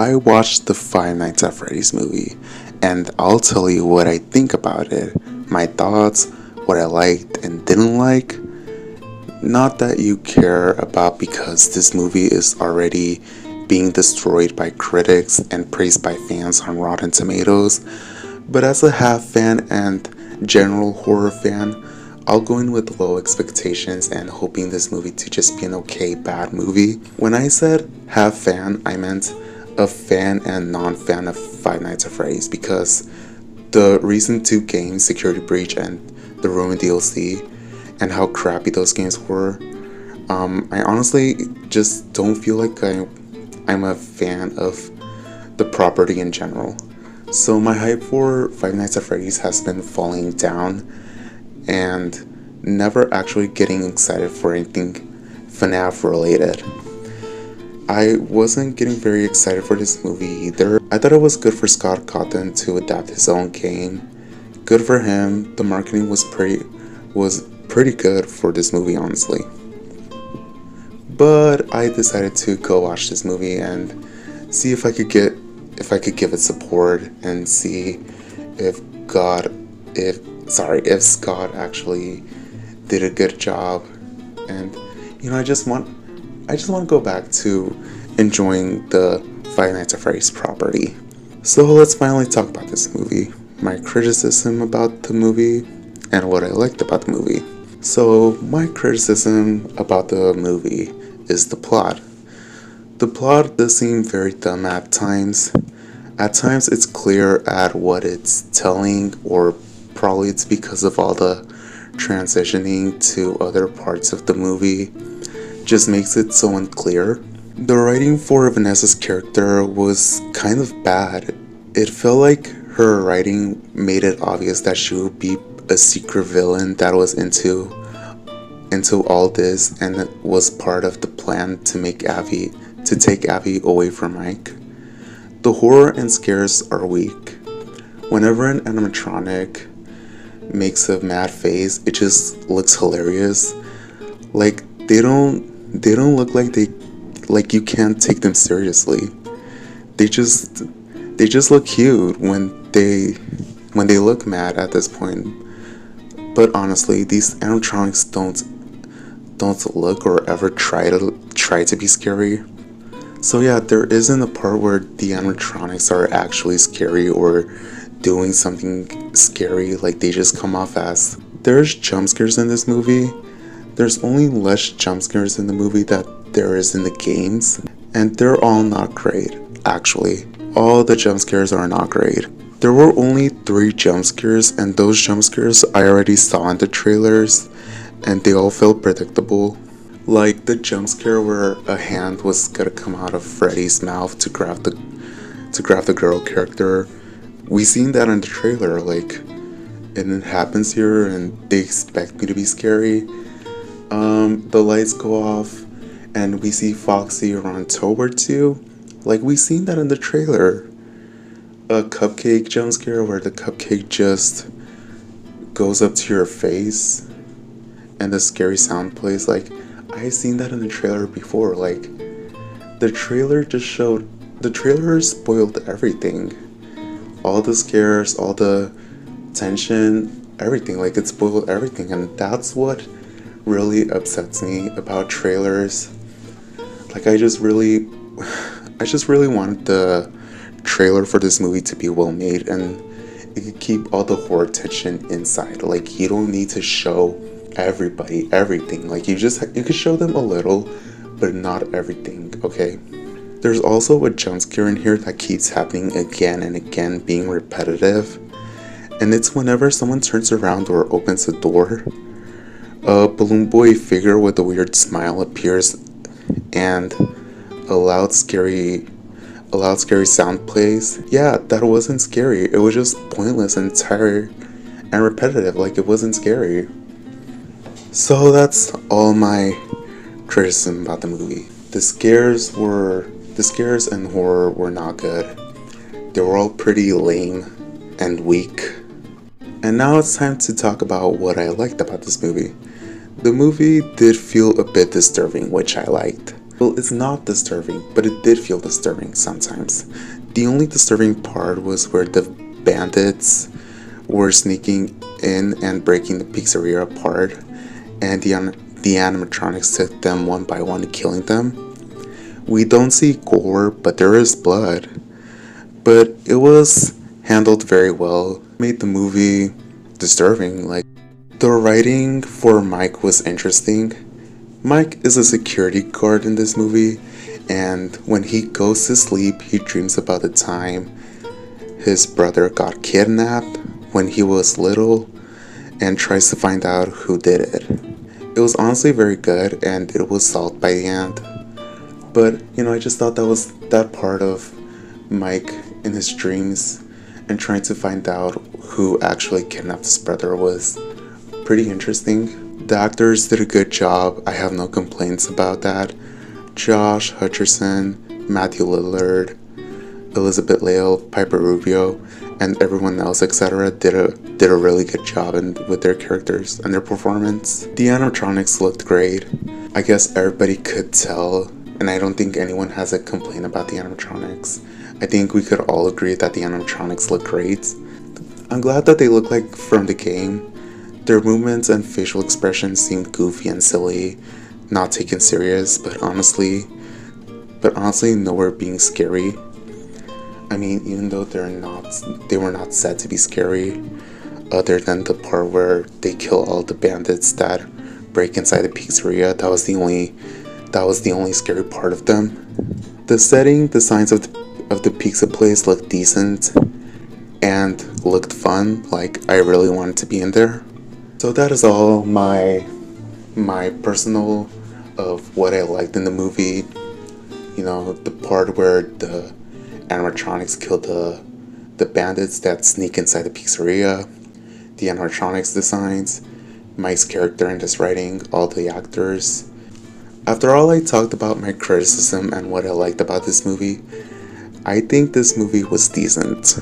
I watched the Five Nights at Freddy's movie, and I'll tell you what I think about it, my thoughts, what I liked and didn't like. Not that you care about because this movie is already being destroyed by critics and praised by fans on Rotten Tomatoes, but as a half fan and general horror fan, I'll go in with low expectations and hoping this movie to just be an okay bad movie. When I said half fan, I meant a fan and non-fan of Five Nights at Freddy's because the recent two games, Security Breach and the Ruin DLC, and how crappy those games were, I honestly just don't feel like I'm a fan of the property in general. So my hype for Five Nights at Freddy's has been falling down and never actually getting excited for anything FNAF related. I wasn't getting very excited for this movie either. I thought it was good for Scott Cawthon to adapt his own game. Good for him. The marketing was pretty good for this movie, honestly. But I decided to go watch this movie and see if I could give it support and see if Scott actually did a good job. And I just want to go back to enjoying the Five Nights at Freddy's property. So let's finally talk about this movie, my criticism about the movie, and what I liked about the movie. So my criticism about the movie is the plot. The plot does seem very dumb at times. At times it's clear at what it's telling, or probably it's because of all the transitioning to other parts of the movie just makes it so unclear. The writing for Vanessa's character was kind of bad. It felt like her writing made it obvious that she would be a secret villain that was into all this, and it was part of the plan to take Abby away from Mike. The horror and scares are weak. Whenever an animatronic makes a mad face, it just looks hilarious. Like they don't look like you can't take them seriously. They just look cute when they look mad at this point. But honestly, these animatronics don't look or ever try to be scary. So yeah, there isn't a part where the animatronics are actually scary or doing something scary. Like they just come off as. There's jump scares in this movie. There's only less jump scares in the movie that there is in the games, and they're all not great. Actually, all the jump scares are not great. There were only 3 jump scares, and those jump scares I already saw in the trailers, and they all felt predictable. Like the jump scare where a hand was gonna come out of Freddy's mouth to grab the girl character. We seen that in the trailer, and it happens here, and they expect me to be scary. The lights go off, and we see Foxy run toward you. Like we seen that in the trailer. A cupcake jump scare where the cupcake just goes up to your face and the scary sound plays. Like I seen that in the trailer before. Like the trailer spoiled everything. All the scares, all the tension, everything. Like it spoiled everything, and that's what really upsets me about trailers. Like I just really wanted the trailer for this movie to be well made, and it could keep all the horror tension inside. Like you don't need to show everybody everything. Like you could show them a little, but not everything, okay? There's also a jump scare in here that keeps happening again and again, being repetitive, and it's whenever someone turns around or opens the door, a balloon boy figure with a weird smile appears, and a loud scary sound plays. Yeah, that wasn't scary. It was just pointless and tired and repetitive. Like it wasn't scary. So that's all my criticism about the movie. The scares and horror were not good. They were all pretty lame and weak. And now it's time to talk about what I liked about this movie. The movie did feel a bit disturbing, which I liked. Well, it's not disturbing, but it did feel disturbing sometimes. The only disturbing part was where the bandits were sneaking in and breaking the pizzeria apart, and the animatronics took them one by one, killing them. We don't see gore, but there is blood. But it was handled very well. Made the movie disturbing. Like, the writing for Mike was interesting. Mike is a security guard in this movie, and when he goes to sleep, he dreams about the time his brother got kidnapped when he was little and tries to find out who did it. It was honestly very good, and it was solved by the end. But, I just thought that part of Mike in his dreams and trying to find out who actually kidnapped his brother was pretty interesting. The actors did a good job. I have no complaints about that. Josh Hutcherson, Matthew Lillard, Elizabeth Lale, Piper Rubio, and everyone else, etc., did a really good job with their characters and their performance. The animatronics looked great. I guess everybody could tell, and I don't think anyone has a complaint about the animatronics. I think we could all agree that the animatronics look great. I'm glad that they look like from the game. Their movements and facial expressions seemed goofy and silly, not taken serious, but honestly nowhere being scary. I mean, even though they were not said to be scary, other than the part where they kill all the bandits that break inside the pizzeria. That was the only scary part of them. The setting, the signs of the pizza place looked decent and looked fun. Like, I really wanted to be in there. So that is all my personal of what I liked in the movie. The part where the animatronics kill the bandits that sneak inside the pizzeria, the animatronics designs, Mike's character and his writing, all the actors. After all I talked about my criticism and what I liked about this movie, I think this movie was decent.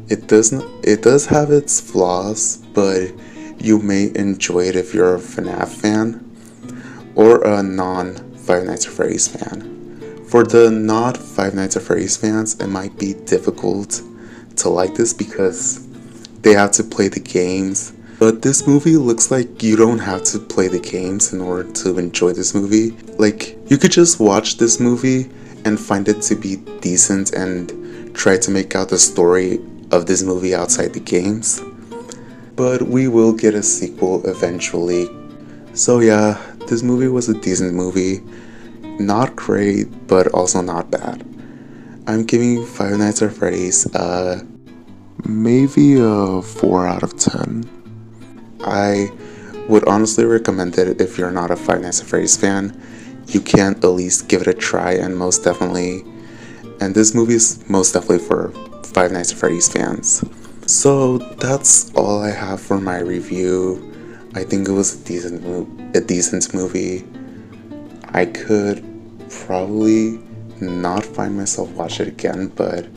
It does have its flaws, but you may enjoy it if you're a FNAF fan or a non-Five Nights at Freddy's fan. For the not Five Nights at Freddy's fans, it might be difficult to like this because they have to play the games. But this movie looks like you don't have to play the games in order to enjoy this movie. Like, you could just watch this movie and find it to be decent and try to make out the story of this movie outside the games. But we will get a sequel eventually. So yeah, this movie was a decent movie. Not great, but also not bad. I'm giving Five Nights at Freddy's maybe a 4 out of 10. I would honestly recommend it if you're not a Five Nights at Freddy's fan. You can at least give it a try, and this movie is most definitely for Five Nights at Freddy's fans. So that's all I have for my review. I think it was a decent movie. I could probably not find myself watch it again, but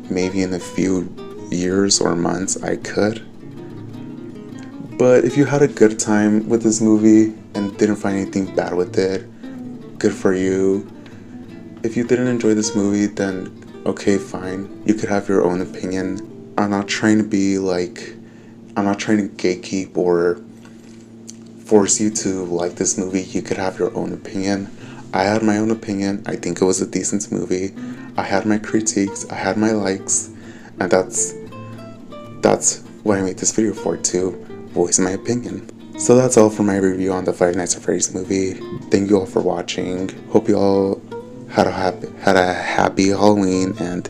maybe in a few years or months I could. But if you had a good time with this movie and didn't find anything bad with it, good for you. If you didn't enjoy this movie, then okay, fine. You could have your own opinion. I'm not trying to gatekeep or force you to like this movie. You could have your own opinion. I had my own opinion. I think it was a decent movie. I had my critiques. I had my likes, and that's what I made this video for, to voice my opinion. So that's all for my review on the Five Nights at Freddy's movie. Thank you all for watching. Hope you all had a happy Halloween, and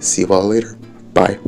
see you all later. Bye.